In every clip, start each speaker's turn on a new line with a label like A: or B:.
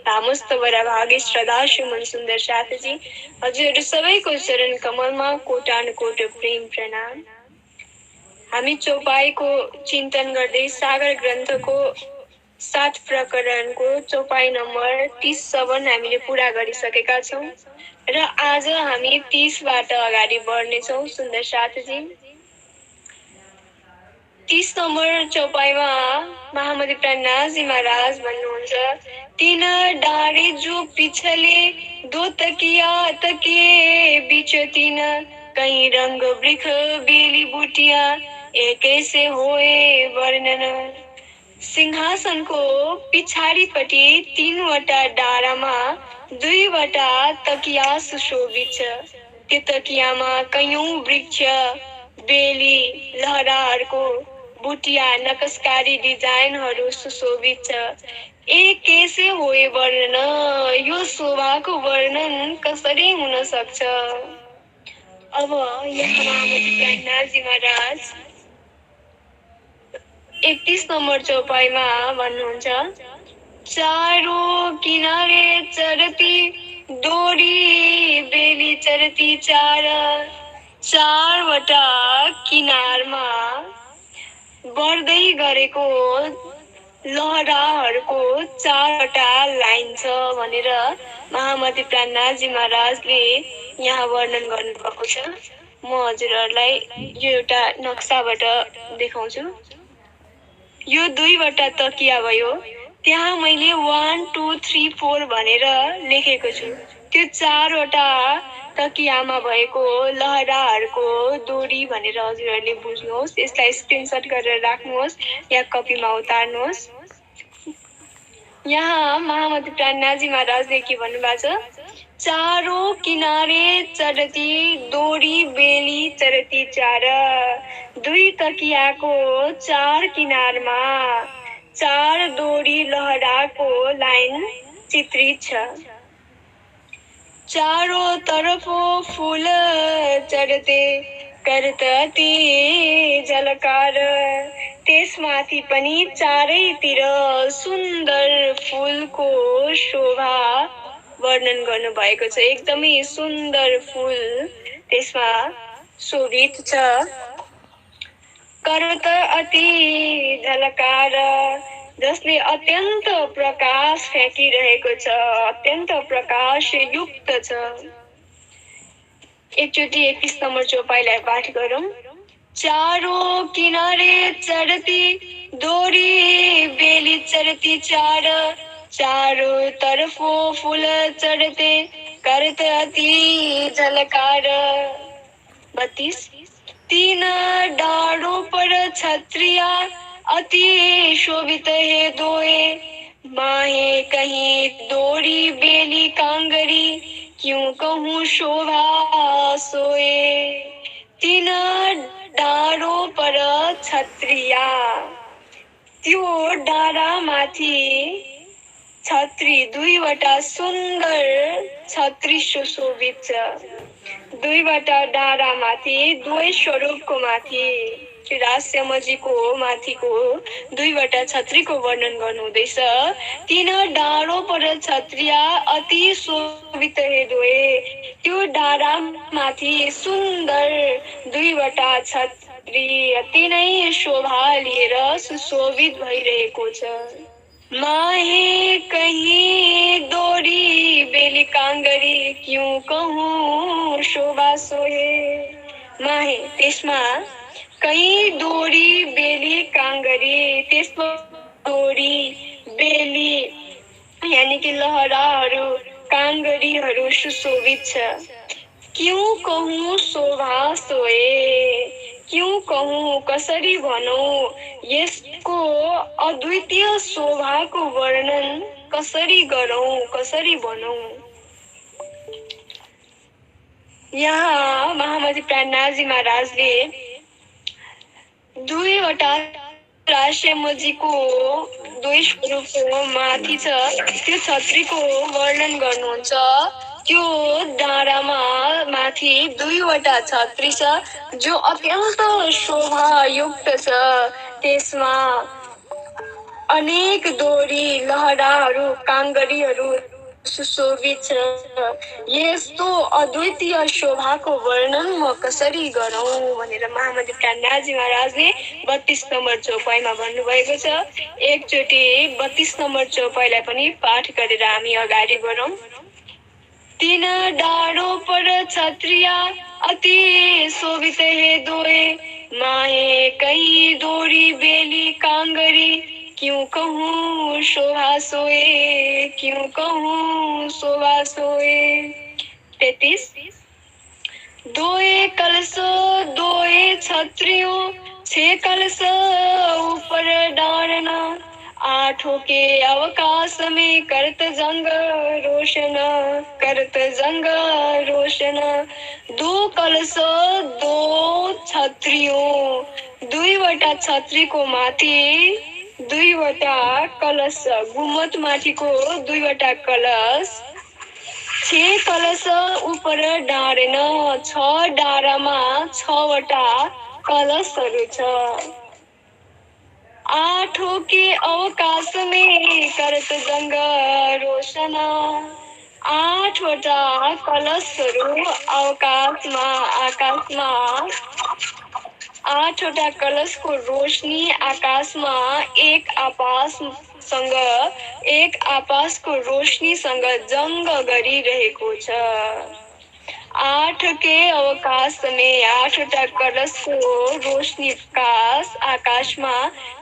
A: धामुस्त भागे श्रद्धा सुमन सुन्दर साथजी हजुरहरू सबैको चरण कमलमा कोटानुकोट प्रेम प्रणाम। हामी चौपाईको चिन्तन गर्दै सागर ग्रन्थको 7 प्रकरणको चौपाई नम्बर 30 हामीले पूरा गरिसकेका छौं र आज हामी 30 बाट अगाडि बढ्नेछौं। सुन्दर साथजी 30 नम्बर चौपाईमा महामती प्रणाजी महाराज भन्नुहुन्छ, तीन डाँडे जो पिछले दो तकिया तकिए बीच तीन, कहीं रंग वृक्ष बेली बुटिया ए कैसे होए वर्णन। सिंहासनको पिछाडिपट्टि 3वटा डाँडामा 2वटा तकिया सुशोभित छ। त्यो तकियामा कयौं वृक्ष बेली लहराहरूको बुटिया नकसकारी डिजाइनहरू सुशोभित छ। ए कैसे होए वर्णन, यो शोभाको वर्णन कसरी हुन सक्छ। अब यहाँ महामती प्रज्ञाजी महाराज 31 नम्बर चौपाईमा भन्नुहुन्छ, चारों किनारे चरती डोरी बेली चरती चार, 4वटा किनारमा बढ्दै गरेको लहराहरूको 4वटा लाइन छ भनेर महामती प्राणनाथजी महाराजले यहाँ वर्णन गर्नुभएको छ। म हजुरहरूलाई यो एउटा नक्साबाट देखाउँछु। यो 2वटा तकिया भयो, त्यहाँ मैले 1 2 3 4 भनेर लेखेको छु। त्यो 4वटा तकियामा भएको लहराहरूको डोरी भनेर हजुरहरूले बुझ्नुहोस्। यसलाई स्क्रिनशट गरेर राख्नुहोस् या कपीमा उतार्नुहोस्। यहाँ महामती प्राणनाथजी महाराजले के भन्नुभएको छ, चारों किनारे चरती डोरी बेली चरती चार, 2 तकियाको 4 किनारमा 4 डोरी लहराको लाइन चित्रित छ। चारों तरफो फूल चढ्ते करतती झलकार, त्यसमाथि पनि चारैतिर सुन्दर फूलको शोभा वर्णन गर्नुभएको छ। एकदमै सुन्दर फूल त्यसमा शोभित छ। करत अति झलकार, जसले अत्यन्त प्रकाश फ्याँकिरहेको छ, अत्यन्त प्रकाश युक्त छ। एकचोटि 31 नम्बर चौपाईलाई पाठ गरौं। चारों किनारे चरती डोरी बेली चरती चार, चारों तरफो फूल चढ़ते करत अति झलकार। 32 तीन डारों पर छत्रिया अति शोभित है दोए, माहे कहीं डोरी बेली कांगरी क्यों कहूँ शोभा सोए। तीन डारों पर छत्रिया, त्यो डारा माथि छत्री 2वटा सुन्दर छत्री सुशोभित छ। 2वटा डारा माथि 2 स्वरूपको माथि राजश्यामजीको माथिको 2वटा छत्रीको वर्णन गर्नुहुँदैछ। तीन डाँडो पर छत्रिया अति शोभित हे दोए, त्यो डाँडा माथि सुन्दर 2वटा छत्री अति नै शोभा लिएर सुशोभित भइरहेको छ। माहे कहीं डोरी बेली कांगरी क्यों कहूँ शोभा सोहे। माहे त्यसमा कहीं डोरी बेली कांगरी, त्यसमा डोरी बेली यानी कि लहराहरू कांगरीहरू सुशोभित छ। क्यों कहूँ शोभा सोए, क्यों कहूँ कसरी भनौं, यसको अद्वितीय शोभाको वर्णन कसरी गरौं, कसरी भनौं। यहाँ महामती प्राणनाथजी महाराजले 2वटा राजश्यामजीको 2 स्वरूपको माथि छ त्यो छत्रीको वर्णन गर्नुहुन्छ। त्यो डाँडामा माथि 2वटा छत्री छ जो अत्यन्त शोभायुक्त छ। त्यसमा अनेक दोरी लहराहरू काङ्गरीहरू सुशोभित छ। यस्तो अद्वितीय शोभाको वर्णन म कसरी गरौँ भनेर महामती प्राणनाथजी महाराजले 32 नम्बर चौपाईमा भन्नुभएको छ। एकचोटि 32 नम्बर चौपाईलाई पनि पाठ गरेर हामी अगाडि बढौँ। तीन डाँडो पर छत्रिया अति शोभित हे दोए, माहे कई दोरी बेली कांगरी, क्यों कहूँ शोभा सोए, क्यों कहूँ शोभा सोए। 33 दोए कलश दोए छत्रियों, 6 कलश ऊपर डारना, आठों के अवकाश में करत जंग रोशन, करत जंग रोशन। 2 कलश 2 छत्रियों, 2वटा छत्रीको माथि 2वटा कलश, गुम्मत माथिको 2वटा कलश, 6 कलश उपर डाँडेन, 6 डाँडामा 6वटा कलशहरू छ। आठों के अवकाश में करत जंग रोशन, 8वटा कलशहरू अवकाशमा आकाशमा, 8वटा कलशको रोशनी आकाशमा एक आकाशको रोशनीसँग जंग गरिरहेको छ। 8 के अवकाश में 8वटा कलशको रोशनी आकाशमा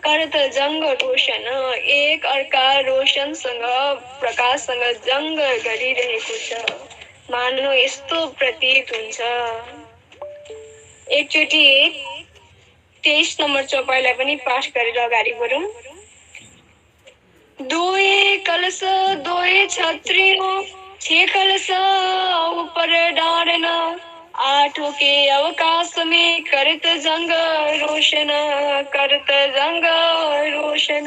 A: करत जंग रोशन, एक अर्का रोशनसँग प्रकाशसँग जंग गरिरहेको छ। मानव यस्तो प्रतीत हुन्छ। एकचोटि 23 नम्बर चौपाईलाई पनि पाठ गरेर अगाडि बढौँ। दोए कलश दोए छत्रियों, 6 कलश ऊपर डारना, आठों के अवकाश में करत जंग रोशन, करत जंग रोशन।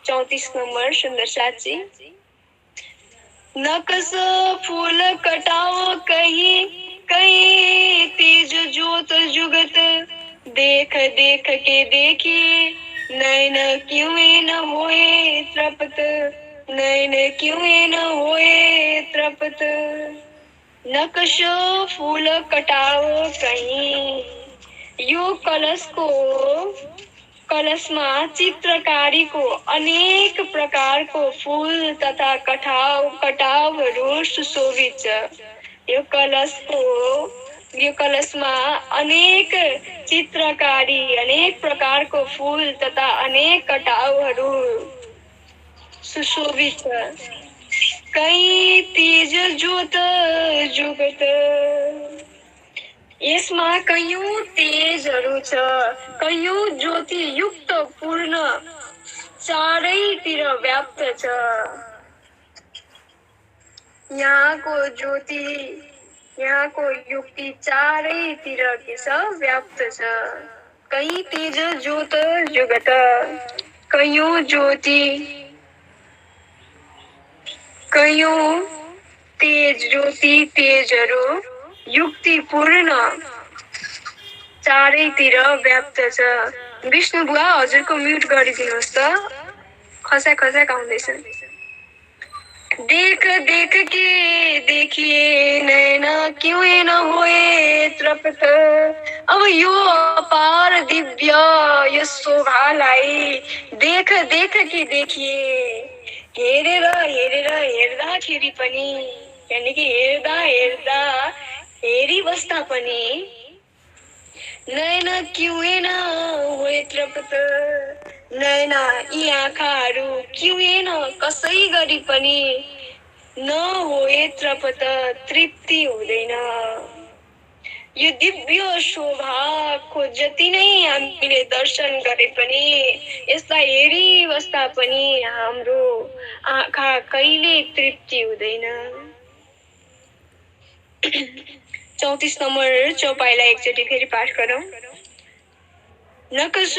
A: 34 नंबर सुंदर साची। नकस फूल कटाओ कहीं कहीं तेज जोत जुगत, देख देख के देखिए नैन क्यों न होए त्रपत, नैन क्यों न होए त्रपत। नकश फूल कटाओ कहीं, यो कलशमा चित्रकारीको अनेक प्रकारको फूल तथा कटावहरू सुशोभित छ। यो कलशमा अनेक चित्रकारी, अनेक प्रकारको फूल तथा अनेक कटावहरू सुशोभित छ। कई तेज ज्योत जुगत, यसमा कैयौं तेजहरू छ, कैयौं ज्योति युक्त पूर्ण चारैतिर व्याप्त छ। यहाँको ज्योति, यहाँको युक्ति चारैतिर के छ व्याप्त छ। कई तेज ज्योत जुगत, कैयौं ज्योति, कैयौं तेज ज्योति तेजहरू युक्तिपूर्ण चारैतिर व्याप्त छ। विष्णु बुवा हजुरको म्युट गरिदिनुहोस् त, खसाक आउँदैछ। देख देख के देखिए नैना क्यों न होए त्रपत। अब यो अपार दिव्य यो शोभालाई देख देख के देखिए, हेरेर हेरेर हेर्दाखेरि पनि, यानि कि हेर्दा हेरिबस्दा पनि नैना क्यों न होए त्रपत, नैना यी आँखाहरू क्यों न कसै गरी पनि नहोए त्रपत, तृप्ति हुँदैन। यो दिव्य शोभाको जति नै हामीले दर्शन गरे पनि, यसलाई हेरिबस्दा पनि हाम्रो आँखा कहिले तृप्ति हुँदैन। 34 नम्बर चौपाईलाई एकचोटि फेरि पाठ गरौँ। नकश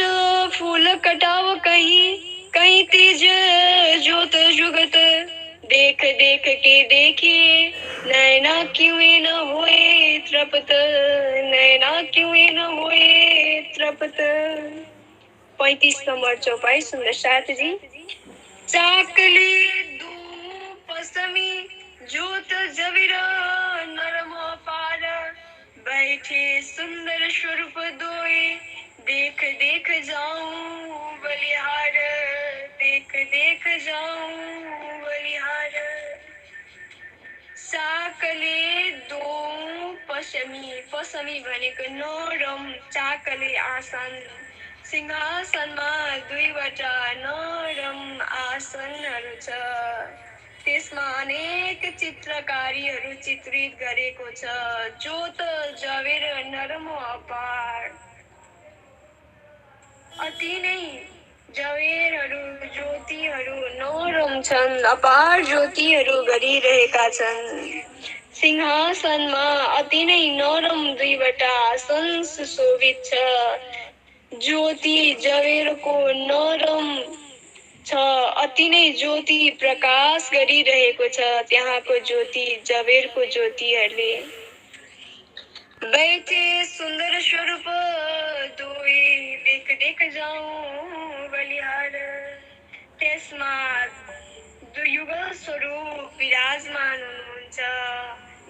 A: फूल कटाव कहीं कहीं तेज ज्योत जुगत, देख देख के देखिए नैना क्यों न होए त्रपत, नैना क्यों न होए त्रपत। 35 नंबर चौपाई सुन्दर साथ जी। चाकले दो पसमी ज्योत जबिर नरम पार बैठे सुंदर स्वरूप दोए देख देख जाऊं बलिहार देख देख जाऊं बलिहार। चाकले दो पसमी पसमी भनेको नरम चाकले आसन सिंहासनमा दुईवटा नरम आसनहरू छ त्यसमा अनेक चित्रकारीहरू चित्रित गरेको छ ज्योत जबेर नरम अपार अति नै जवेरहरू ज्योतिहरू नरम छन् अपार ज्योतिहरू गरिरहेका छन् सिंहासनमा अति नै नरम दुईवटा आसन सुशोभित छ ज्योति जवेरको नरम छ अति नै ज्योति प्रकाश गरिरहेको छ त्यहाँको ज्योति जवेरको ज्योतिहरूले। बैठे सुन्दर स्वरूप दुई देख देख जाऊं बलिहार त्यसमा दुयुगल स्वरूप विराजमान हुनुहुन्छ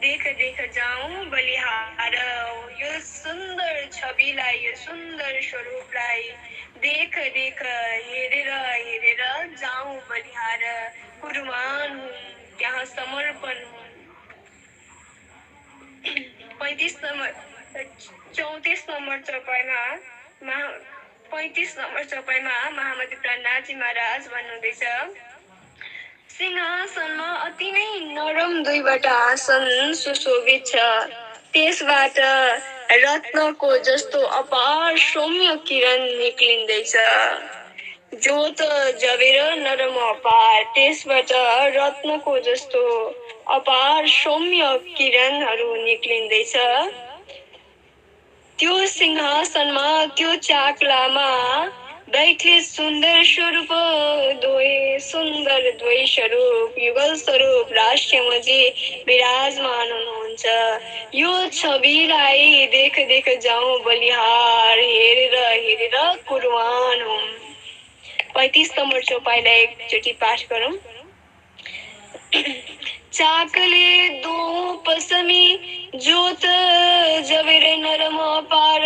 A: देख देख जाऊं बलिहार। यो सुन्दर छविलाई यो सुन्दर स्वरूपलाई देख देख हेरेर हेरेर जाऊं बलिहार कुर्बान त्यहाँ समर्पण 35 नंबर 34 नंबर चौपाईमा 35 नंबर चौपाईमा महामती प्राणनाथजी महाराज भन्नुहुँदैछ सिंहासनमा अति नै नरम दुईवटा आसन सुशोभित छ त्यसबाट रत्नको जस्तो अपार सौम्य किरण निक्लिँदैछ ज्योत जबेर नरम अपार त्यसबाट रत्नको जस्तो अपार सौम्य किरणहरू निक्लिँदैछ त्यो सिंहासनमा त्यो चाकलामा बैठे सुन्दर स्वरूप दोए सुन्दर द्वै स्वरूप युगल स्वरूप राष्ट्रमजी विराजमान हुनुहुन्छ यो छविलाई देख देख जाऊं बलिहार हेरेर हेरेर कुर्बान हुँ। 35 नंबर चौपाईलाई एकचोटि पाठ गरौँ। चाकले दो पसमी ज्योत जबेर नरम पार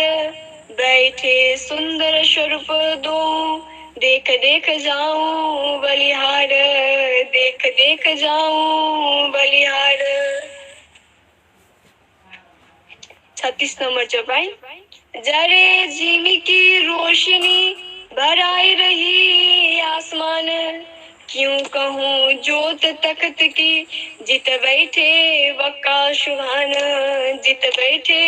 A: बैठे सुंदर स्वरूप दो देख देख जाऊं बलिहार देख देख जाऊं बलिहार। 36 नंबर चौपाई जरे जिमी की रोशनी भराई रही आसमान क्यों कहूँ ज्योत तख्त की जित बैठे वक्का सुभान जित बैठे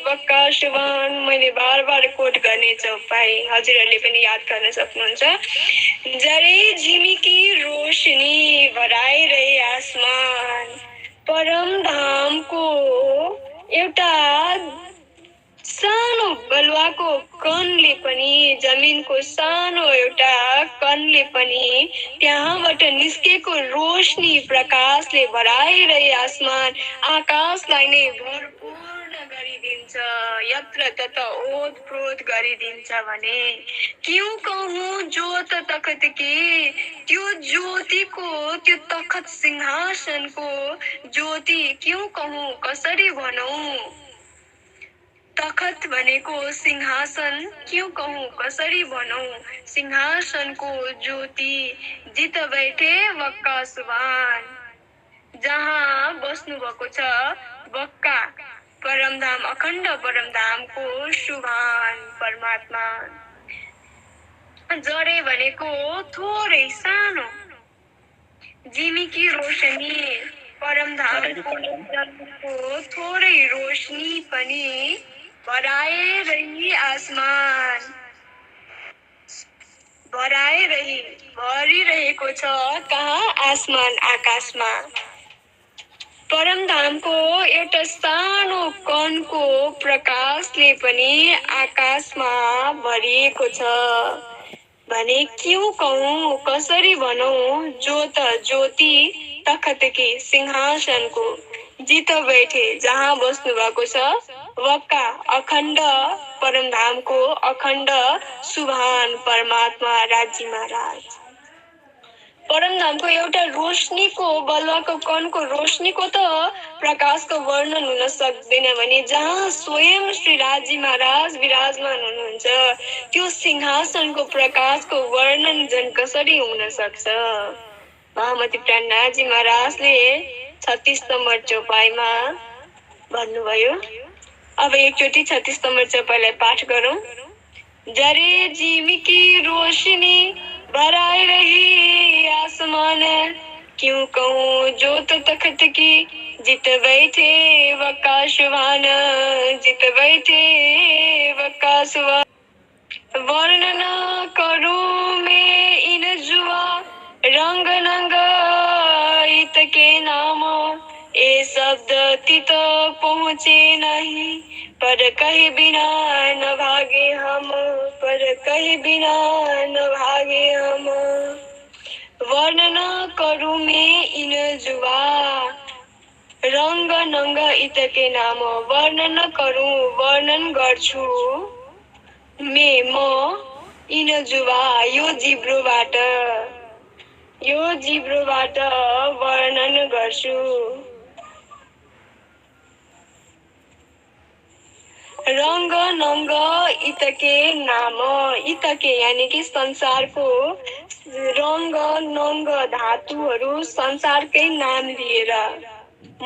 A: वक्का सुभान। मैले बार बार कोट गर्ने चौपाई हजुरहरूले पनि याद गर्न सक्नुहुन्छ। जरे झिमिकी रोशनी भराइरहे आसमान परम धामको एउटा सानो बलुवाको कणले पनि जमिनको सानो एउटा कणले पनि त्यहाँबाट निस्केको रोशनी प्रकाशले भराइरहे आसमान आकाशलाई नै भरपूर्ण गरिदिन्छ यत्र तत्र ओतप्रोत गरिदिन्छ भने क्यों कहूँ ज्योत तखत की त्यो ज्योतिको त्यो तखत सिंहासनको ज्योति क्यों कहूँ कसरी भनौँ तखत भनेको सिंहासन क्यों कहूँ कसरी भनौँ सिंहासनको ज्योति जित बैठे वक्का सुभान जहाँ बस्नु भएको छ वक्का परमधाम अखण्ड परमधामको सुभान परमात्मा। जरे भनेको थोरै सानो जिमीकी रोशनी परमधामको थोरै रोशनी पनि भराइरही आसमान भरिरहेको छ कहाँ आसमान आकाशमा परमधामको एउटा सानो कणको प्रकाशले पनि आकाशमा भरिएको छ भने क्यों कहूँ कसरी भनौँ ज्योत ज्योति तखतकी सिंहासनको जित बैठे जहाँ बस्नु भएको छ वक्का अखण्ड परमधामको अखण्ड सुभान परमात्मा राज्यमा राज। परमधामको एउटा रोशनीको बलुवाको कणको रोशनीको त प्रकाशको वर्णन हुन सक्दैन भने जहाँ स्वयं श्री राजी महाराज विराजमान हुनुहुन्छ त्यो सिंहासनको प्रकाशको वर्णन झन् कसरी हुन सक्छ। महामती प्राणनाथजी महाराजले 36 नम्बर चौपाईमा भन्नुभयो। अब एकचोटि 36 नम्बर चौपाईलाई पाठ गरौं। जरे जिमी रोशनी बराए रही आसमान, क्यों कहूँ जोत तख्त की जित बैठे वक्का सुभान, जित बैठे वक्का सुभान। वर्णन करूं मैं इन जुआ रंग नंग इत के नाम, ए शब्द तित पहुँचे नहीं पर कहे बिना न भागे हम, पर कहे बिना न भागे हम। वर्णन करूं मैं इन जुआ रंग नंग इत के नाम, वर्णन करूं वर्णन गर्छु म इन जुवा यो जिब्रोबाट वर्णन गर्छु। रंग नंग इतके नाम, इतके यानी कि संसारको रंग नंग धातुहरू संसारकै नाम लिएर म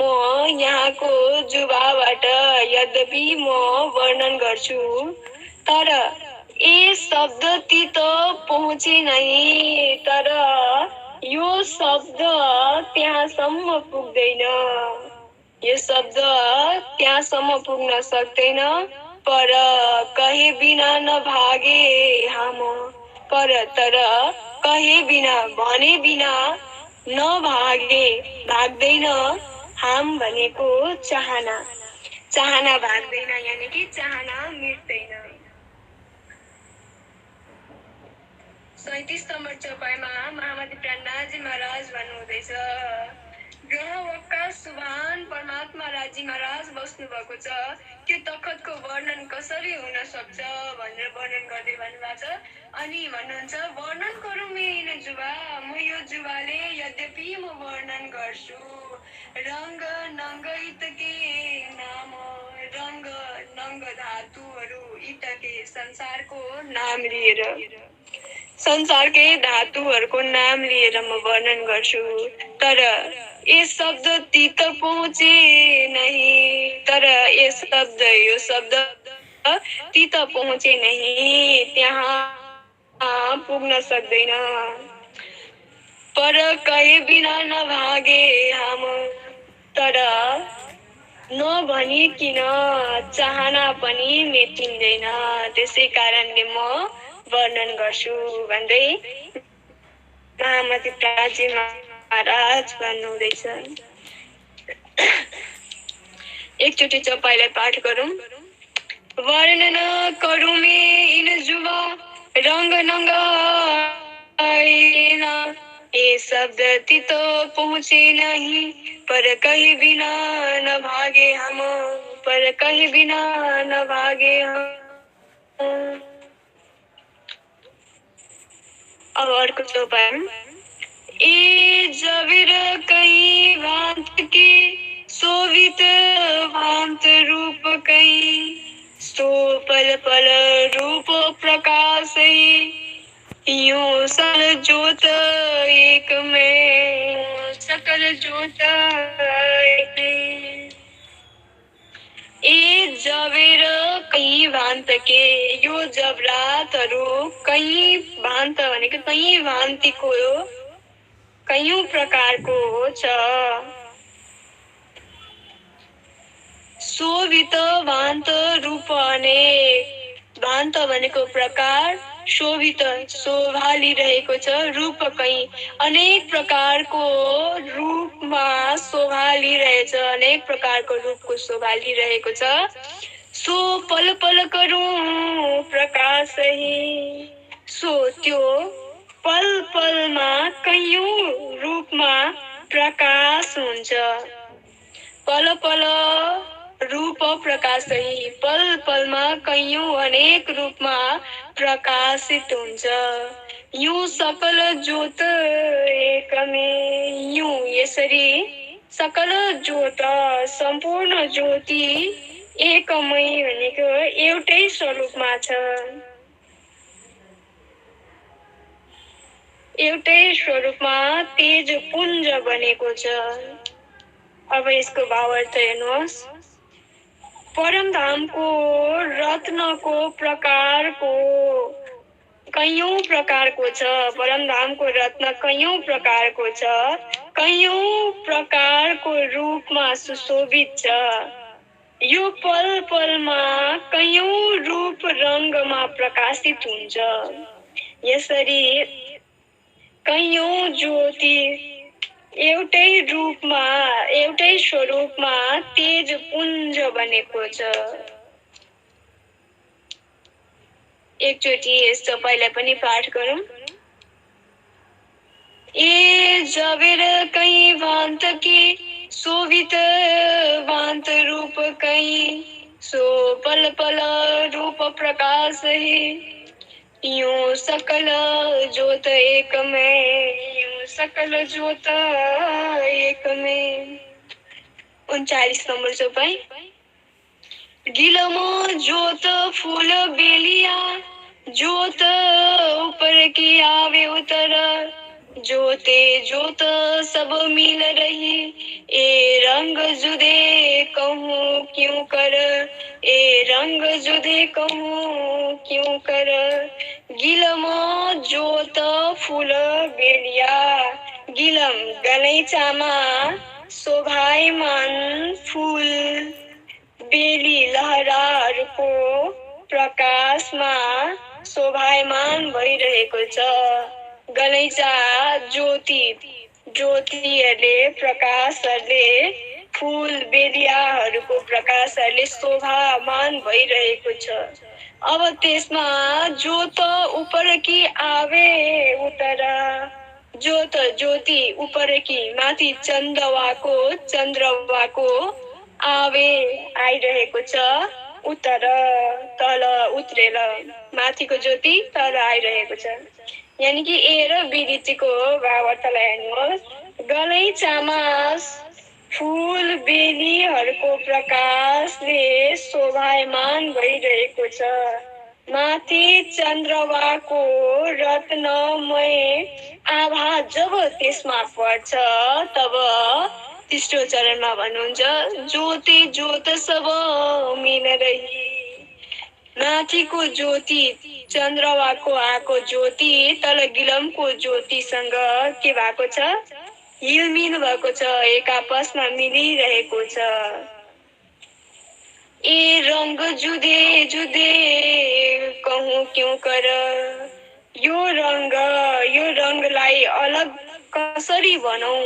A: यहाँको जुवाबाट यद्यपि म वर्णन गर्छु तर ए शब्द तित पहुँचे नहीं, तर यो शब्द त्यहाँसम्म पुग्दैन, यो शब्द त्यहाँसम्म पुग्न सक्दैन। पर कहे बिना न भागे हम, पर तर कहे बिना भने बिना न भागे भाग्दैन हम भनेको चाहना, चाहना भाग्दैन यानी कि चाहना मिट्दैन। 37 नम्बर चौपाईमा महामती प्राणनाथजी महाराज भन्नुहुँदैछ ग्रह वक्का सुभान परमात्मा राजी महाराज बस्नु भएको छ, त्यो तखतको वर्णन कसरी हुन सक्छ भनेर वर्णन गर्दै भन्नुभएको छ। अनि भन्नुहुन्छ वर्णन गरौँ मेरो जुवा, म यो जुवाले यद्यपि म वर्णन गर्छु रंग नंग इतके नाम, रंग नंग धातुहरू इतके संसारको नाम लिएर, संसारकै धातुहरूको नाम लिएर म वर्णन गर्छु तर यस शब्द तित पहुँचे नहीं, तर यस शब्द यो शब्द तित पहुँचे नहीं, त्यहाँ पुग्न सक्दैन। पर कहे बिना न भागे हम, तर नभनिकिन चाहना पनि मेटिँदैन, त्यसै कारणले म वर्णन गर्छु भन्दै महामती प्राणजी महाराज भन्नुहुँदैछ। एकचोटि चौपाईलाई पाठ गरौं। वर्णन करूं मैं इन जुवा रंग नंग ये शब्द तित पहुँचे नहीं, पर कहे बिना न भागे हम, पर कहे बिना न भागे हम। अब अर्को चौपाई। ए जबीर कई भांत के शोभित भांत रूप कई, सो पल पल रूप प्रकाश यूं सल ज्योत एक में, सकल ज्योत एक में। ए जबेर कई भान्त के, यो जबरातहरू कई भान्त भनेको कई भान्तिको कयौं प्रकारको छ। शोभित भान्त रूप अनेक, भान्त भनेको प्रकार, शोभित शोभालिरहेको छ, रूप कई अनेक प्रकारको रूपमा शोभालिरहेछ, अनेक प्रकारको रूपको शोभालिरहेको छ। सो पल पल करूं प्रकाश ही, सो त्यो पल पलमा कयौं रूपमा प्रकाश हुन्छ। पल पल रूप प्रकाशही, पल पलमा कैयौँ अनेक रूपमा प्रकाशित हुन्छ। यूं सकल ज्योत एकमे, यूं यसरी सकल ज्योत सम्पूर्ण ज्योति एकमै भनेको एउटै स्वरूपमा छ, एउटै स्वरूपमा तेज पुञ्ज बनेको छ। अब यसको भावार्थ हेर्नुहोस्। परमधामको रत्नको प्रकारको कैयौँ प्रकारको छ, परमधामको रत्न कैयौँ प्रकारको छ, कैयौँ प्रकारको रूपमा सुशोभित छ। यो पल पलमा कैयौँ रूप रङ्गमा प्रकाशित हुन्छ। यसरी कैयौँ ज्योति एउटै रूपमा एउटै स्वरूपमा तेज पुञ्ज बनेको छ। एकचोटि यस तपाईँलाई पनि पाठ गरौँ। ए जबेर कहीं भान्त की शोभित भान्त रूप कहीं, सो पल पल रूप प्रकाश है। यूं सकल ज्योत एक में, यूं सकल ज्योत एक में। 39 नंबर चौपाई। गिलमो ज्योत फूल बेलिया, ज्योत ऊपर की आवे उतर, ज्योते ज्योत सब मिल रही, ए रंग जुदे कहूँ क्यों कर, ए रंग जुदे कहूँ क्यों कर। गिलमो ज्योत फूल बेलिया, गिलम गलैँचामा शोभायमान फूल बेली लहराहरूको प्रकाशमा शोभायमान भइरहेको छ। गलैँचा ज्योति, ज्योतिहरूले प्रकाशहरूले, फूल बेलियाहरूको प्रकाशहरूले शोभामान भइरहेको छ। अब त्यसमा ज्योत उपरकी आवे उतर, ज्योत ज्योति उपरकी माथि चन्द्रवाको आवे आइरहेको छ, उतर तल उत्रेर माथिको ज्योति तल आइरहेको छ। यानि कि ए र विदितीको भावार्थलाई हेर्नुहोस्। गलैँचामा फूल बेलीहरूको प्रकाशले शोभायमान भइरहेको छ। माथि चन्द्रवाको रत्नमय आभा जब त्यसमा पर्छ, तब तेस्रो चरणमा भन्नुहुन्छ ज्योति ज्योत सब मिल रही। माथिको ज्योति चन्द्रवाको आको ज्योति तल गिलमको ज्योतिसँग के भएको छ? हिलमिल भएको छ, एक आपसमा मिलिरहेको छ। ए रंग जुदे जुदे कहूँ क्यों कर, यो रंगलाई अलग कसरी भनौँ,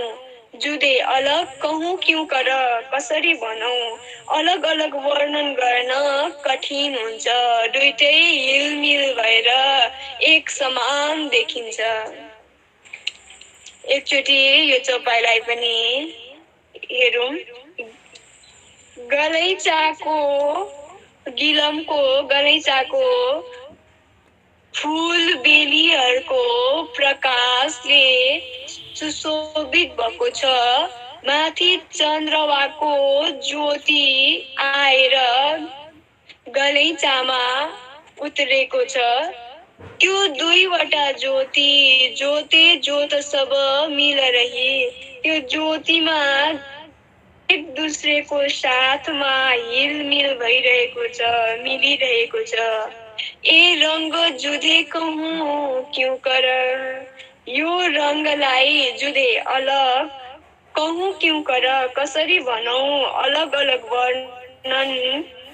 A: जुदे अलग कहूँ क्यों कर कसरी भनौँ, अलग अलग वर्णन गर्न कठिन हुन्छ। दुईटै हिलमिल भएर एक समान देखिन्छ। एकचोटि यो चौपाइलाई पनि हेरौँ। गलैँचाको फूल बेलीहरूको प्रकाशले सुशोभित भएको छ। माथि चन्द्रवाको ज्योति आएर गलैँचामा उत्रेको छ। त्यो दुईवटा ज्योति ज्योते ज्योत सब मिल रही, त्यो ज्योतिमा एक दूसरेको साथमा हिलमिल भइरहेको छ, मिलिरहेको छ। ए रंग जुदे कहूँ क्यों कर, यो रंगलाई जुदे अलग कहूँ क्यों कर कसरी भनौँ, अलग अलग वर्णन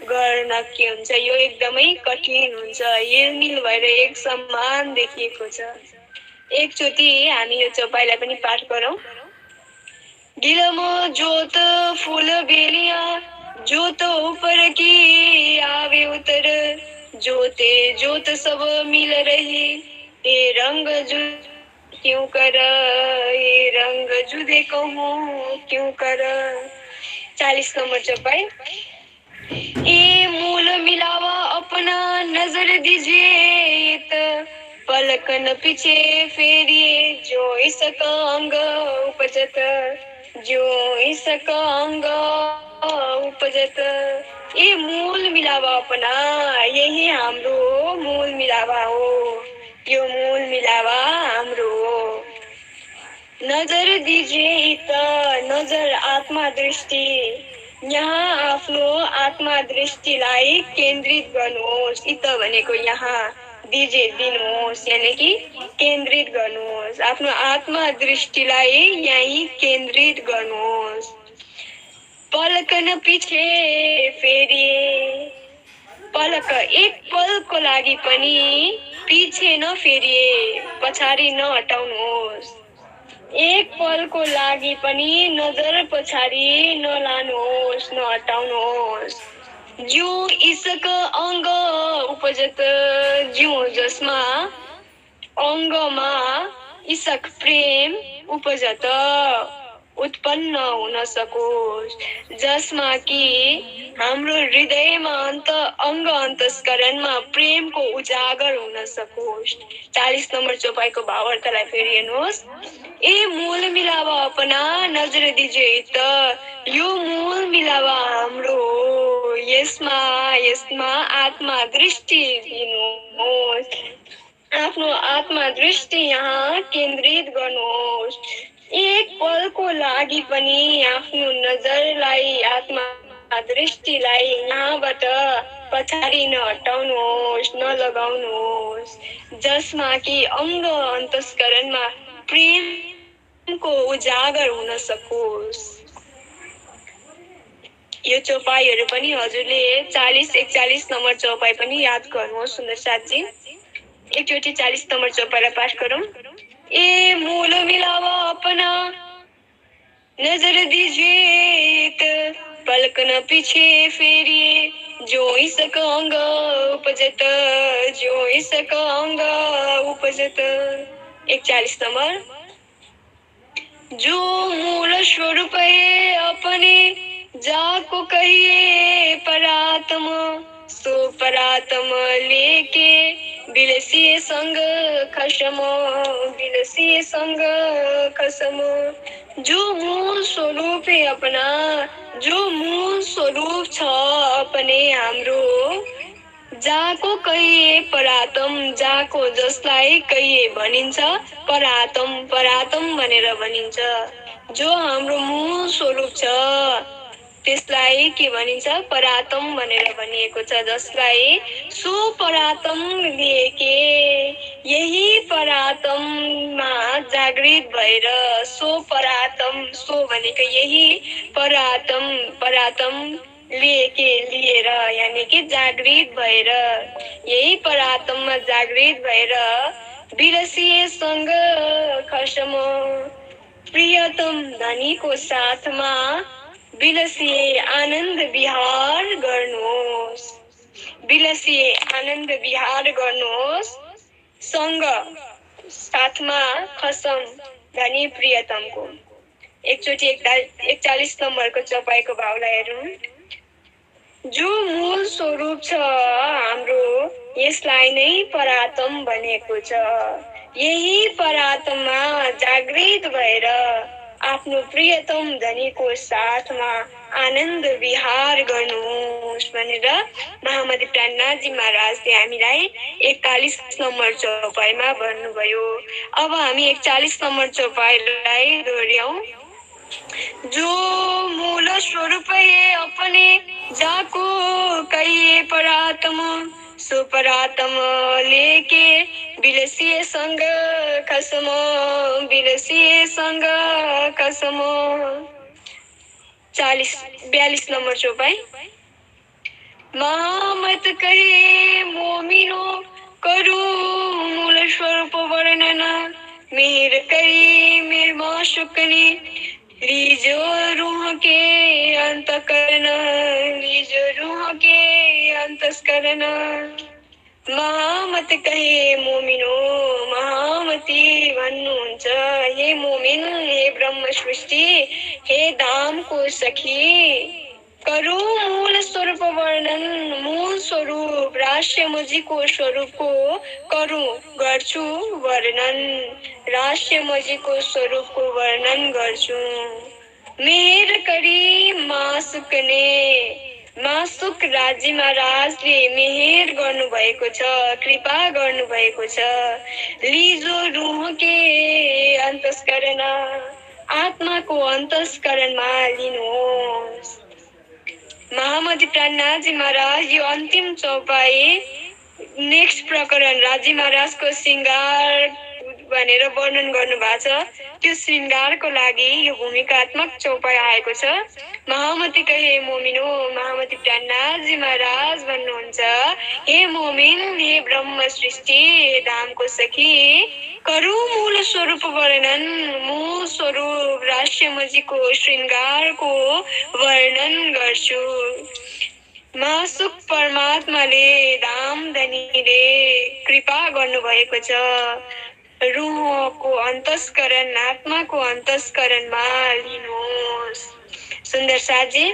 A: गर्न के हुन्छ, यो एकदमै कठिन हुन्छ। हिलमिल भएर एक समान देखिएको छ। एकचोटि हामी यो चौपाइलाई पनि पाठ गरौँ। गिलमो ज्योत फूल बेलिया, ज्योत ऊपर की आवे उतर, ज्योते ज्योत सब मिल रही, ए रंग जुदे क्यों कर, ए रंग जुदे कहूँ क्यों कर। 40 नंबर चौपाई। ए मूल मिलावा अपना नजर दीजिए पलक न पीछे फेरिए जो इसका अंग उपजत जो इसका अंग उपजत। ए मूल मिलावा अपना, यही हाम्रो मूल मिलावा हो, यो मूल मिलावा हाम्रो हो। नजर दीजिए त नजर आत्मा दृष्टि, यहाँ आफ्नो आत्मा दृष्टिलाई केन्द्रित गर्नुहोस्। इत भनेको यहाँ, दिजे दिनुहोस् यानी कि केन्द्रित गर्नुहोस्। आफ्नो आत्मा दृष्टिलाई यही केन्द्रित गर्नुहोस्। पलक न पछि फेरिए, पलक एक पलको लागि पनि पछि नफेरिए, पछाडि नहटाउनुहोस्। एक पलको लागि पनि नजर पछाडि नलानुहोस्, नहटाउनुहोस्। ज्यू इसका अङ्ग उपजत, ज्यू जसमा अङ्गमा इसक प्रेम उपजत उत्पन्न हुन सकोस्, जसमा कि हाम्रो हृदयमा अङ्ग अन्तस्करणमा प्रेमको उजागर हुन सकोस्। 40 नम्बर चौपाईको भावार्थलाई फेरि हेर्नुहोस्। ए मूल मिलावा अपना नजर दिजिए त यो मूल मिलावा हाम्रो हो, यसमा आत्मा दृष्टि दिनुहोस्। आफ्नो आत्मा दृष्टि यहाँ केन्द्रित गर्नुहोस्। एक पलको लागि पनि आफ्नो नजरलाई, आत्मा दृष्टिलाई यहाँबाट पछाडि नहटाउनुहोस्, नलगाउनुहोस्, जसमा कि अङ्ग अन्तस्करणमा प्रेमको उजागर हुन सकोस्। यो चौपाईहरू पनि हजुरले 40-41 नम्बर चौपाई पनि याद गर्नुहोस् सुन्दर साथजी। एकचोटि 40 नम्बर चौपाईलाई पाठ गरौँ। ए मूल मिलावा अपना नजर दीजिए त पलक न पीछे फेरिए जो इसका अंग उपजत, जो इसका अंग उपजत। 41 नंबर। जो मूल स्वरूप है अपने जाको कहिए परात्म, सो परात्म लेके बिलसिए संग खसम, बिलसिए संग खसम। जो मूल स्वरूप है अपना, जो मूल स्वरूप छ अपने हाम्रो, जाको कहिए परातम, जाको जसलाई कहिए भनिन्छ परातम, परातम भनेर भनिन्छ। जो हाम्रो मूल स्वरूप छ त्यसलाई के भनिन्छ परातम भनेर भनिएको छ, जसलाई सो परातम लिएके यही परातममा जागृत भएर, सो परातम, सो भनेको यही परातम, परातम लिएके लिएर यानी कि जागृत भएर, यही परातममा जागृत भएर बिरसिएसँग खसम, प्रियतम धनीको साथमा बिलसिए आनन्द विहार गर्नुहोस्, बिलसिए आनन्द विहार गर्नुहोस्। सँग साथमा खसम धनी प्रियतमको। एकचोटि 41 नम्बरको चौपाईको भावलाई हेरौँ। जो मूल स्वरूप छ हाम्रो यसलाई नै परातम भनेको छ। यही परातममा जागृत भएर आफ्नो प्रियतम धनीको साथमा आनन्द विहार गर्नुहोस् भनेर महामती प्राणनाथजी महाराजले हामीलाई 41 नम्बर चौपाईमा भन्नुभयो। अब हामी 41 नम्बर चौपाईलाई दोहोर्याउँ। जो मूल स्वरूप है अपने जाको कहिए परातम, सो परातम लेके बिलसिए संग खसम, बिलसिए संग खसम। 42 नंबर चौपाई। महामत कहे मोमिनो करू मूल स्वरूप वर्णन, मेहर करी मेर माशुकनी लीजो रूह के अंतकरण, लीजो रूह के अंतस्करण। महामती कहे मोमिनो महामती भन्नुहुन्छ हे मोमिन हे ब्रह्म सृष्टि हे धामको सखी करू मूल स्वरूप वर्णन मूल स्वरूप राष्ट्रमजीको स्वरूपको करू गर्छु वर्णन राष्ट्रमजीको स्वरूपको वर्णन गर्छु मेहर करी मासुकने मासुक राजी महाराजले मेहेर गर्नुभएको छ कृपा गर्नुभएको छ लिजो रुहके अन्तस्करण आत्माको अन्तस्करणमा लिनुहोस् महामती प्राणनाथजी महाराज यो अन्तिम चौपाई नेक्स्ट प्रकरण राजी महाराजको श्रृङ्गार भनेर वर्णन गर्नु भएको छ त्यो श्रृङ्गारको लागि यो भूमिकात्मक चौपाई आएको छ महामती कहे मोमिन हो महामती प्राणनाथजी महाराज भन्नुहुन्छ हे मोमिन हे ब्रह्म सृष्टि हे धामको सखी करू मूल स्वरूप वर्णन मूल स्वरूप राष्ट्रमजीको श्रृङ्गारको वर्णन गर्छु मासुक परमात्माले धामधनीले कृपा गर्नुभएको छ रूहको अन्तस्करण आत्माको अन्तस्करणमा लिनुहोस् सुन्दर साथी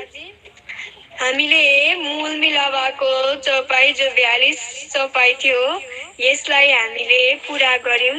A: हामीले मूल मिलावाको चौपाई जो 42 चौपाई थियो यसलाई हामीले पूरा गर्यौं